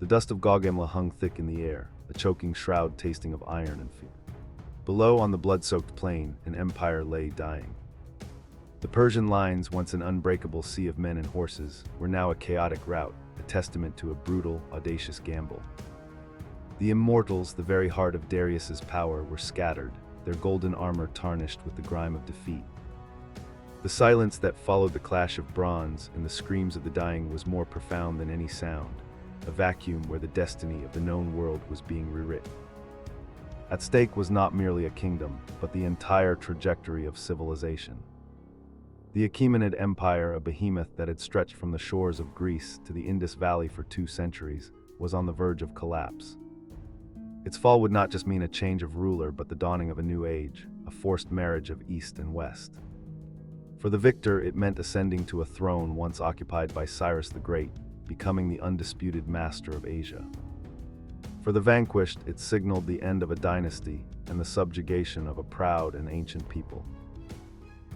The dust of Gaugamela hung thick in the air, a choking shroud tasting of iron and fear. Below, on the blood-soaked plain, an empire lay dying. The Persian lines, once an unbreakable sea of men and horses, were now a chaotic rout, a testament to a brutal, audacious gamble. The immortals, the very heart of Darius's power, were scattered, their golden armor tarnished with the grime of defeat. The silence that followed the clash of bronze and the screams of the dying was more profound than any sound, a vacuum where the destiny of the known world was being rewritten. At stake was not merely a kingdom, but the entire trajectory of civilization. The Achaemenid Empire, a behemoth that had stretched from the shores of Greece to the Indus Valley for 2 centuries, was on the verge of collapse. Its fall would not just mean a change of ruler, but the dawning of a new age, a forced marriage of East and West. For the victor, it meant ascending to a throne once occupied by Cyrus the Great, becoming the undisputed master of Asia. For the vanquished, it signaled the end of a dynasty and the subjugation of a proud and ancient people.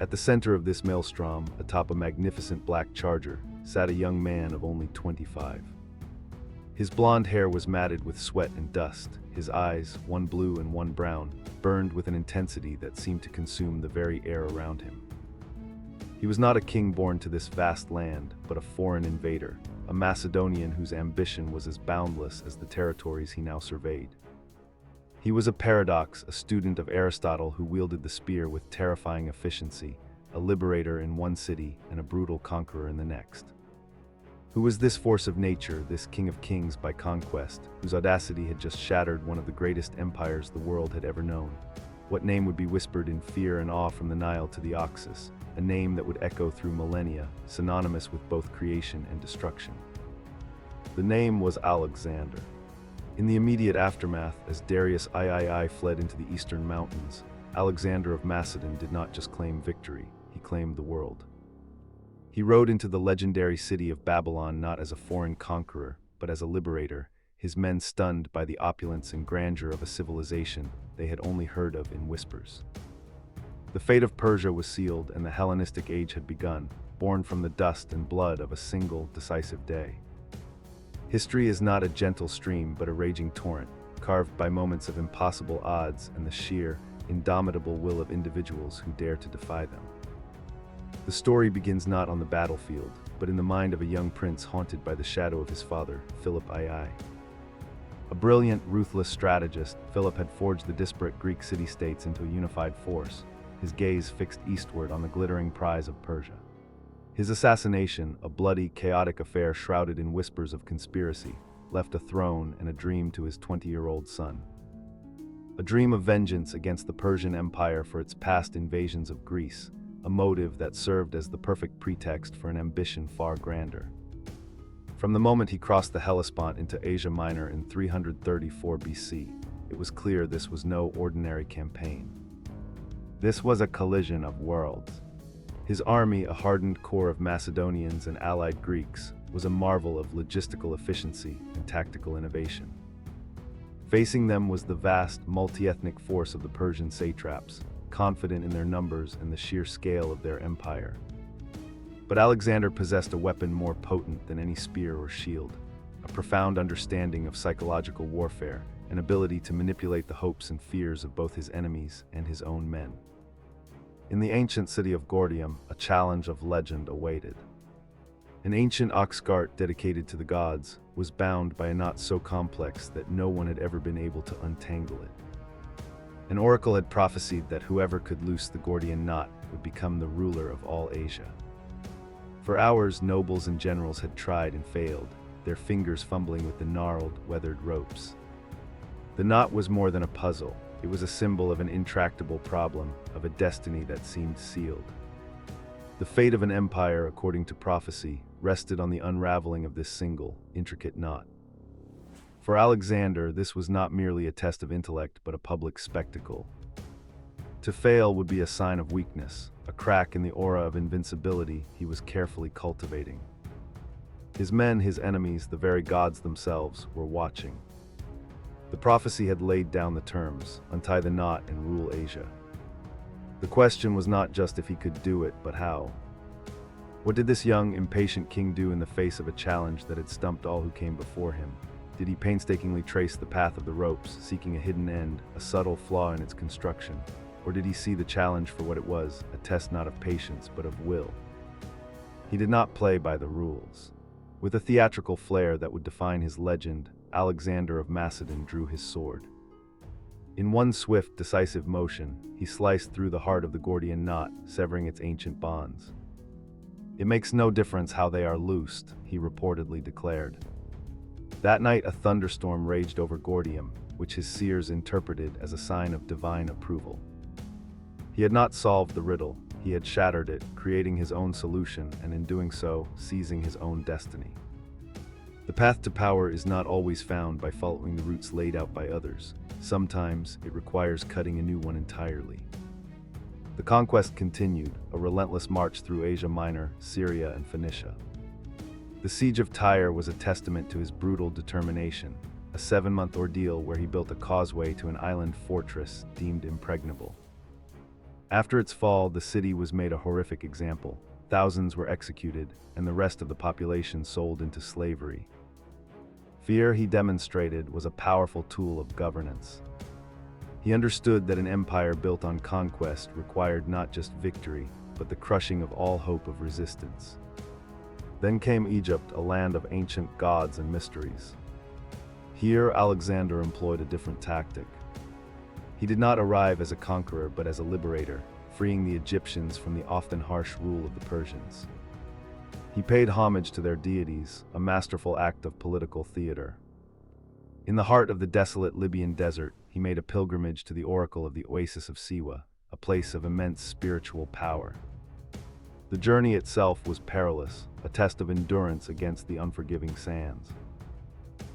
At the center of this maelstrom, atop a magnificent black charger, sat a young man of only 25. His blonde hair was matted with sweat and dust, his eyes, one blue and one brown, burned with an intensity that seemed to consume the very air around him. He was not a king born to this vast land, but a foreign invader, a Macedonian whose ambition was as boundless as the territories he now surveyed. He was a paradox, a student of Aristotle who wielded the spear with terrifying efficiency, a liberator in one city and a brutal conqueror in the next. Who was this force of nature, this king of kings by conquest, whose audacity had just shattered one of the greatest empires the world had ever known? What name would be whispered in fear and awe from the Nile to the Oxus, a name that would echo through millennia, synonymous with both creation and destruction? The name was Alexander. In the immediate aftermath, as Darius III fled into the eastern mountains, Alexander of Macedon did not just claim victory, he claimed the world. He rode into the legendary city of Babylon not as a foreign conqueror, but as a liberator, his men stunned by the opulence and grandeur of a civilization they had only heard of in whispers. The fate of Persia was sealed and the Hellenistic age had begun, born from the dust and blood of a single, decisive day. History is not a gentle stream but a raging torrent, carved by moments of impossible odds and the sheer, indomitable will of individuals who dare to defy them. The story begins not on the battlefield, but in the mind of a young prince haunted by the shadow of his father, Philip II. A brilliant, ruthless strategist, Philip had forged the disparate Greek city-states into a unified force, his gaze fixed eastward on the glittering prize of Persia. His assassination, a bloody, chaotic affair shrouded in whispers of conspiracy, left a throne and a dream to his 20-year-old son. A dream of vengeance against the Persian Empire for its past invasions of Greece, a motive that served as the perfect pretext for an ambition far grander. From the moment he crossed the Hellespont into Asia Minor in 334 BC, it was clear this was no ordinary campaign. This was a collision of worlds. His army, a hardened core of Macedonians and allied Greeks, was a marvel of logistical efficiency and tactical innovation. Facing them was the vast, multi-ethnic force of the Persian satraps, confident in their numbers and the sheer scale of their empire. But Alexander possessed a weapon more potent than any spear or shield, a profound understanding of psychological warfare, an ability to manipulate the hopes and fears of both his enemies and his own men. In the ancient city of Gordium, a challenge of legend awaited. An ancient ox cart dedicated to the gods was bound by a knot so complex that no one had ever been able to untangle it. An oracle had prophesied that whoever could loose the Gordian Knot would become the ruler of all Asia. For hours, nobles and generals had tried and failed, their fingers fumbling with the gnarled, weathered ropes. The knot was more than a puzzle. It was a symbol of an intractable problem, of a destiny that seemed sealed. The fate of an empire, according to prophecy, rested on the unraveling of this single, intricate knot. For Alexander, this was not merely a test of intellect, but a public spectacle. To fail would be a sign of weakness, a crack in the aura of invincibility he was carefully cultivating. His men, his enemies, the very gods themselves, were watching. The prophecy had laid down the terms, untie the knot and rule Asia. The question was not just if he could do it, but how. What did this young, impatient king do in the face of a challenge that had stumped all who came before him? Did he painstakingly trace the path of the ropes, seeking a hidden end, a subtle flaw in its construction? Or did he see the challenge for what it was, a test not of patience but of will? He did not play by the rules. With a theatrical flair that would define his legend, Alexander of Macedon drew his sword. In one swift, decisive motion, he sliced through the heart of the Gordian Knot, severing its ancient bonds. "It makes no difference how they are loosed," he reportedly declared. That night a thunderstorm raged over Gordium, which his seers interpreted as a sign of divine approval. He had not solved the riddle, he had shattered it, creating his own solution, and in doing so, seizing his own destiny. The path to power is not always found by following the routes laid out by others. Sometimes it requires cutting a new one entirely. The conquest continued, a relentless march through Asia Minor, Syria, and Phoenicia. The siege of Tyre was a testament to his brutal determination, a 7-month ordeal where he built a causeway to an island fortress deemed impregnable. After its fall, the city was made a horrific example. Thousands were executed, and the rest of the population sold into slavery. Fear, he demonstrated, was a powerful tool of governance. He understood that an empire built on conquest required not just victory, but the crushing of all hope of resistance. Then came Egypt, a land of ancient gods and mysteries. Here, Alexander employed a different tactic. He did not arrive as a conqueror, but as a liberator, freeing the Egyptians from the often harsh rule of the Persians. He paid homage to their deities, a masterful act of political theater. In the heart of the desolate Libyan desert, he made a pilgrimage to the oracle of the oasis of Siwa, a place of immense spiritual power. The journey itself was perilous, a test of endurance against the unforgiving sands.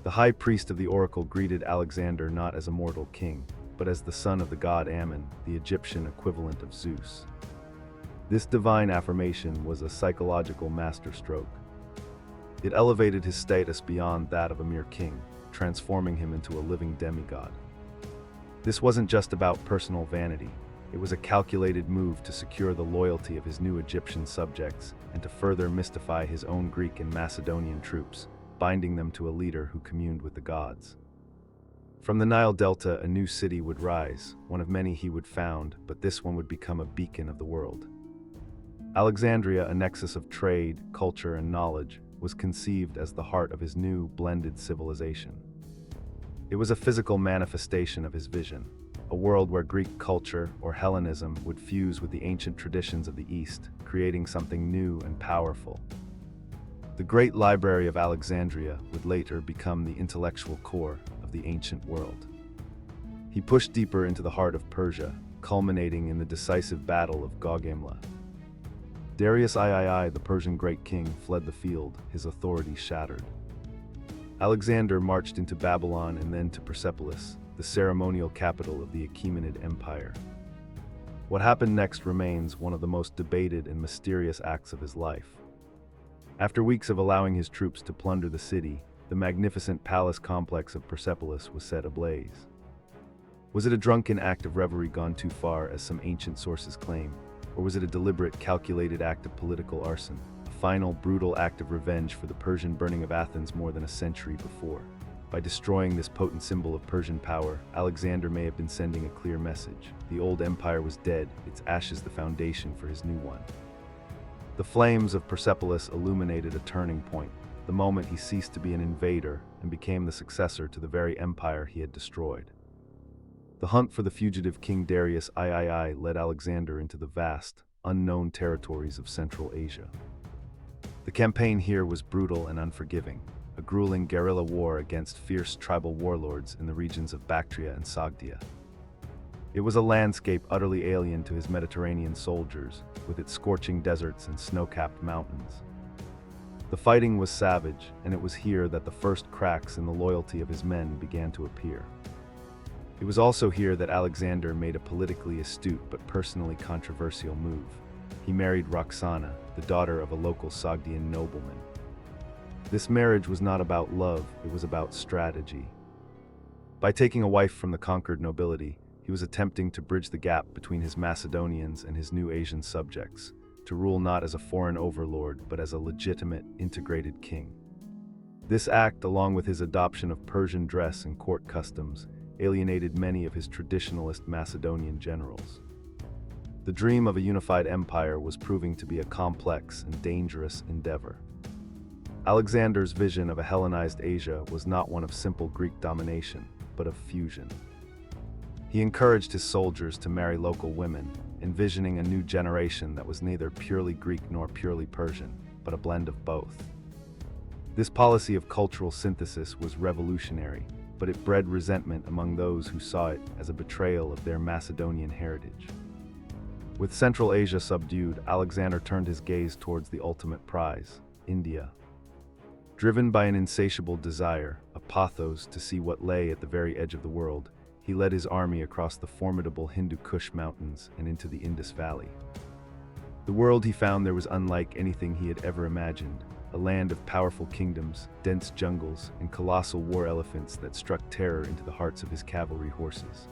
The high priest of the oracle greeted Alexander not as a mortal king, but as the son of the god Ammon, the Egyptian equivalent of Zeus. This divine affirmation was a psychological masterstroke. It elevated his status beyond that of a mere king, transforming him into a living demigod. This wasn't just about personal vanity. It was a calculated move to secure the loyalty of his new Egyptian subjects and to further mystify his own Greek and Macedonian troops, binding them to a leader who communed with the gods. From the Nile Delta, a new city would rise, one of many he would found, but this one would become a beacon of the world. Alexandria, a nexus of trade, culture, and knowledge, was conceived as the heart of his new, blended civilization. It was a physical manifestation of his vision, a world where Greek culture, or Hellenism, would fuse with the ancient traditions of the East, creating something new and powerful. The Great Library of Alexandria would later become the intellectual core of the ancient world. He pushed deeper into the heart of Persia, culminating in the decisive Battle of Gaugamela. Darius III, the Persian great king, fled the field, his authority shattered. Alexander marched into Babylon and then to Persepolis, the ceremonial capital of the Achaemenid Empire. What happened next remains one of the most debated and mysterious acts of his life. After weeks of allowing his troops to plunder the city, the magnificent palace complex of Persepolis was set ablaze. Was it a drunken act of revelry gone too far, as some ancient sources claim, or was it a deliberate, calculated act of political arson, a final, brutal act of revenge for the Persian burning of Athens more than a century before? By destroying this potent symbol of Persian power, Alexander may have been sending a clear message. The old empire was dead, its ashes the foundation for his new one. The flames of Persepolis illuminated a turning point, the moment he ceased to be an invader and became the successor to the very empire he had destroyed. The hunt for the fugitive King Darius III led Alexander into the vast, unknown territories of Central Asia. The campaign here was brutal and unforgiving, a grueling guerrilla war against fierce tribal warlords in the regions of Bactria and Sogdia. It was a landscape utterly alien to his Mediterranean soldiers, with its scorching deserts and snow-capped mountains. The fighting was savage, and it was here that the first cracks in the loyalty of his men began to appear. It was also here that Alexander made a politically astute but personally controversial move. He married Roxana, the daughter of a local Sogdian nobleman. This marriage was not about love, it was about strategy. By taking a wife from the conquered nobility, he was attempting to bridge the gap between his Macedonians and his new Asian subjects, to rule not as a foreign overlord but as a legitimate, integrated king. This act, along with his adoption of Persian dress and court customs, alienated many of his traditionalist Macedonian generals. The dream of a unified empire was proving to be a complex and dangerous endeavor. Alexander's vision of a Hellenized Asia was not one of simple Greek domination, but of fusion. He encouraged his soldiers to marry local women, envisioning a new generation that was neither purely Greek nor purely Persian, but a blend of both. This policy of cultural synthesis was revolutionary, but it bred resentment among those who saw it as a betrayal of their Macedonian heritage. With Central Asia subdued, Alexander turned his gaze towards the ultimate prize, India. Driven by an insatiable desire, a pathos to see what lay at the very edge of the world, he led his army across the formidable Hindu Kush mountains and into the Indus Valley. The world he found there was unlike anything he had ever imagined, a land of powerful kingdoms, dense jungles, and colossal war elephants that struck terror into the hearts of his cavalry horses.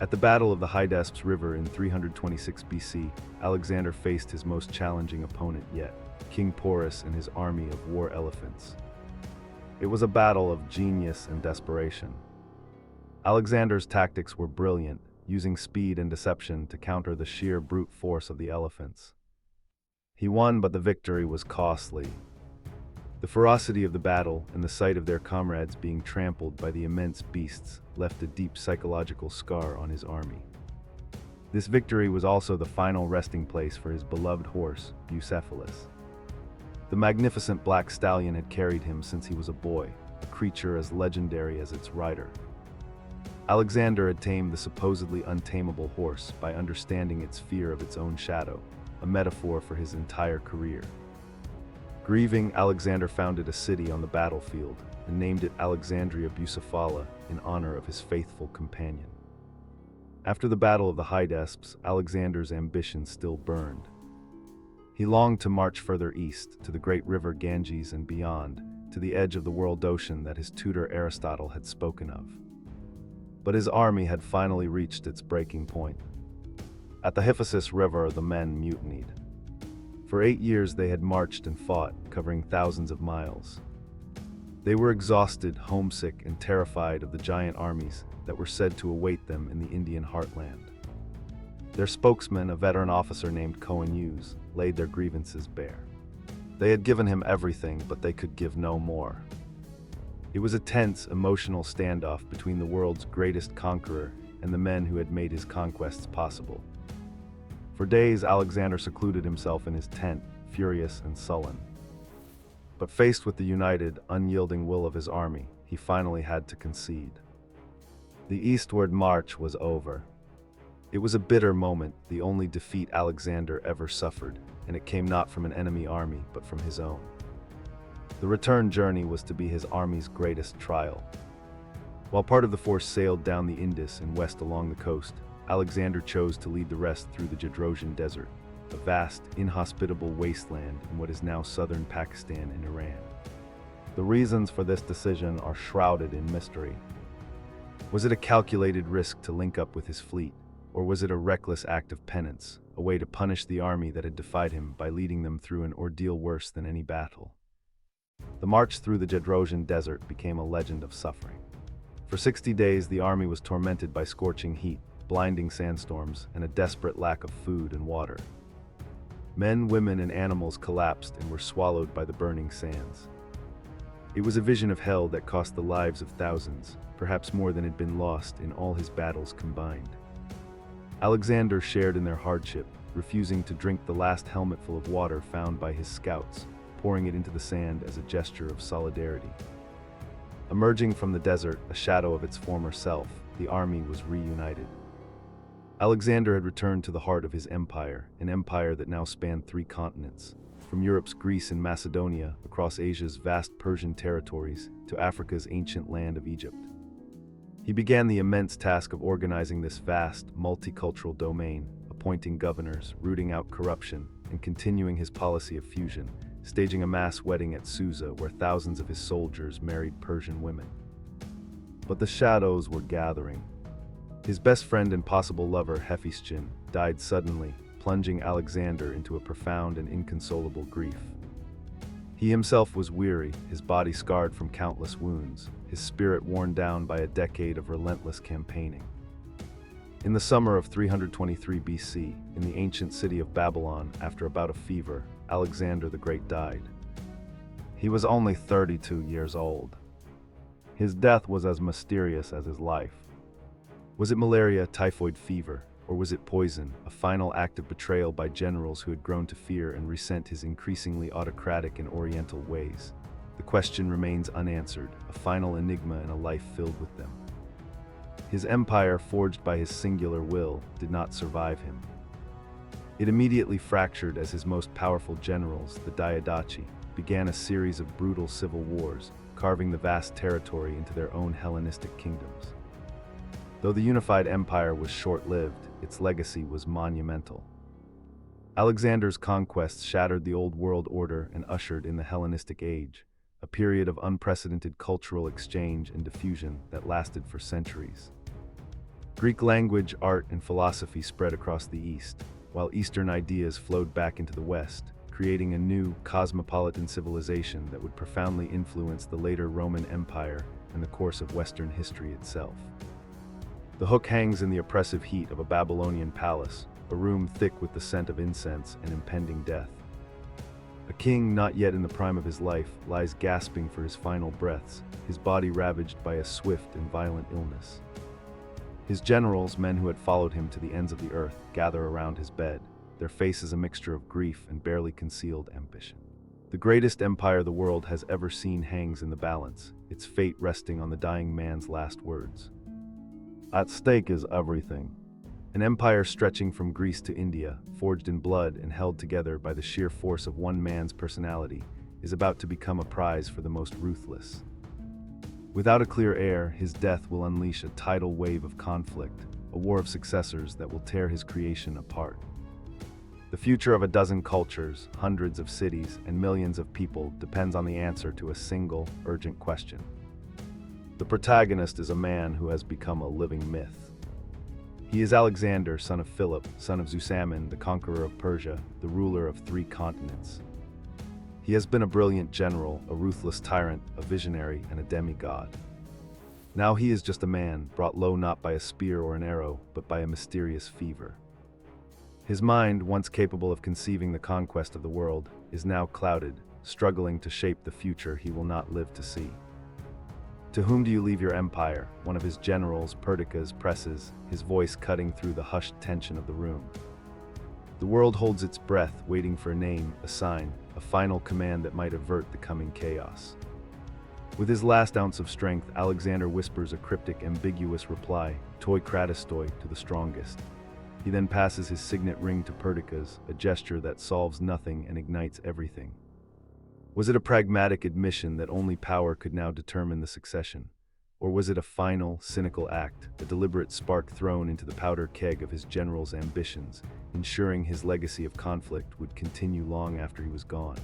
At the Battle of the Hydaspes River in 326 BC, Alexander faced his most challenging opponent yet, King Porus and his army of war elephants. It was a battle of genius and desperation. Alexander's tactics were brilliant, using speed and deception to counter the sheer brute force of the elephants. He won, but the victory was costly. The ferocity of the battle and the sight of their comrades being trampled by the immense beasts left a deep psychological scar on his army. This victory was also the final resting place for his beloved horse, Bucephalus. The magnificent black stallion had carried him since he was a boy, a creature as legendary as its rider. Alexander had tamed the supposedly untamable horse by understanding its fear of its own shadow, a metaphor for his entire career. Grieving, Alexander founded a city on the battlefield and named it Alexandria Bucephala in honor of his faithful companion. After the Battle of the Hydaspes, Alexander's ambition still burned. He longed to march further east, to the great river Ganges and beyond, to the edge of the world ocean that his tutor Aristotle had spoken of. But his army had finally reached its breaking point. At the Hydaspes River, the men mutinied. For 8 years they had marched and fought, covering thousands of miles. They were exhausted, homesick, and terrified of the giant armies that were said to await them in the Indian heartland. Their spokesman, a veteran officer named Cohen Hughes, laid their grievances bare. They had given him everything, but they could give no more. It was a tense, emotional standoff between the world's greatest conqueror and the men who had made his conquests possible. For days, Alexander secluded himself in his tent, furious and sullen. But faced with the united, unyielding will of his army, he finally had to concede. The eastward march was over. It was a bitter moment, the only defeat Alexander ever suffered, and it came not from an enemy army, but from his own. The return journey was to be his army's greatest trial. While part of the force sailed down the Indus and west along the coast, Alexander chose to lead the rest through the Gedrosian Desert, a vast, inhospitable wasteland in what is now southern Pakistan and Iran. The reasons for this decision are shrouded in mystery. Was it a calculated risk to link up with his fleet, or was it a reckless act of penance, a way to punish the army that had defied him by leading them through an ordeal worse than any battle? The march through the Gedrosian Desert became a legend of suffering. For 60 days, the army was tormented by scorching heat, blinding sandstorms, and a desperate lack of food and water. Men, women, and animals collapsed and were swallowed by the burning sands. It was a vision of hell that cost the lives of thousands, perhaps more than had been lost in all his battles combined. Alexander shared in their hardship, refusing to drink the last helmetful of water found by his scouts, pouring it into the sand as a gesture of solidarity. Emerging from the desert, a shadow of its former self, the army was reunited. Alexander had returned to the heart of his empire, an empire that now spanned 3 continents, from Europe's Greece and Macedonia, across Asia's vast Persian territories, to Africa's ancient land of Egypt. He began the immense task of organizing this vast, multicultural domain, appointing governors, rooting out corruption, and continuing his policy of fusion, staging a mass wedding at Susa where thousands of his soldiers married Persian women. But the shadows were gathering. His best friend and possible lover, Hydaspes, died suddenly, plunging Alexander into a profound and inconsolable grief. He himself was weary, his body scarred from countless wounds, his spirit worn down by a decade of relentless campaigning. In the summer of 323 BC, in the ancient city of Babylon, after a bout of fever, Alexander the Great died. He was only 32 years old. His death was as mysterious as his life. Was it malaria, typhoid fever, or was it poison, a final act of betrayal by generals who had grown to fear and resent his increasingly autocratic and oriental ways? The question remains unanswered, a final enigma in a life filled with them. His empire, forged by his singular will, did not survive him. It immediately fractured as his most powerful generals, the Diadochi, began a series of brutal civil wars, carving the vast territory into their own Hellenistic kingdoms. Though the unified empire was short-lived, its legacy was monumental. Alexander's conquests shattered the old world order and ushered in the Hellenistic age, a period of unprecedented cultural exchange and diffusion that lasted for centuries. Greek language, art, and philosophy spread across the East, while Eastern ideas flowed back into the West, creating a new, cosmopolitan civilization that would profoundly influence the later Roman Empire and the course of Western history itself. The hook hangs in the oppressive heat of a Babylonian palace, a room thick with the scent of incense and impending death. A king not yet in the prime of his life lies gasping for his final breaths, his body ravaged by a swift and violent illness. His generals, men who had followed him to the ends of the earth, gather around his bed, their faces a mixture of grief and barely concealed ambition. The greatest empire the world has ever seen hangs in the balance, its fate resting on the dying man's last words. At stake is everything. An empire stretching from Greece to India, forged in blood and held together by the sheer force of one man's personality, is about to become a prize for the most ruthless. Without a clear heir, his death will unleash a tidal wave of conflict, a war of successors that will tear his creation apart. The future of a dozen cultures, hundreds of cities, and millions of people depends on the answer to a single, urgent question. The protagonist is a man who has become a living myth. He is Alexander, son of Philip, son of Zusammen, the conqueror of Persia, the ruler of 3 continents. He has been a brilliant general, a ruthless tyrant, a visionary, and a demigod. Now he is just a man, brought low not by a spear or an arrow, but by a mysterious fever. His mind, once capable of conceiving the conquest of the world, is now clouded, struggling to shape the future he will not live to see. To whom do you leave your empire? One of his generals, Perdiccas, presses, his voice cutting through the hushed tension of the room. The world holds its breath, waiting for a name, a sign, a final command that might avert the coming chaos. With his last ounce of strength, Alexander whispers a cryptic, ambiguous reply, toi kratistoi, to the strongest. He then passes his signet ring to Perdiccas, a gesture that solves nothing and ignites everything. Was it a pragmatic admission that only power could now determine the succession? Or was it a final, cynical act, a deliberate spark thrown into the powder keg of his general's ambitions, ensuring his legacy of conflict would continue long after he was gone?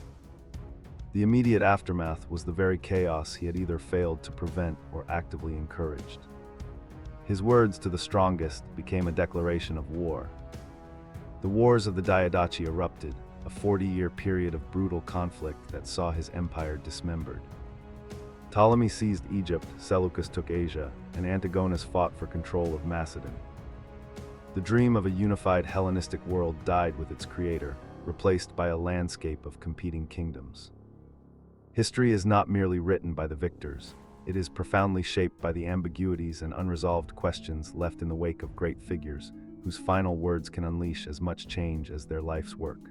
The immediate aftermath was the very chaos he had either failed to prevent or actively encouraged. His words to the strongest became a declaration of war. The wars of the Diadochi erupted, a 40-year period of brutal conflict that saw his empire dismembered. Ptolemy seized Egypt, Seleucus took Asia, and Antigonus fought for control of Macedon. The dream of a unified Hellenistic world died with its creator, replaced by a landscape of competing kingdoms. History is not merely written by the victors. It is profoundly shaped by the ambiguities and unresolved questions left in the wake of great figures, whose final words can unleash as much change as their life's work.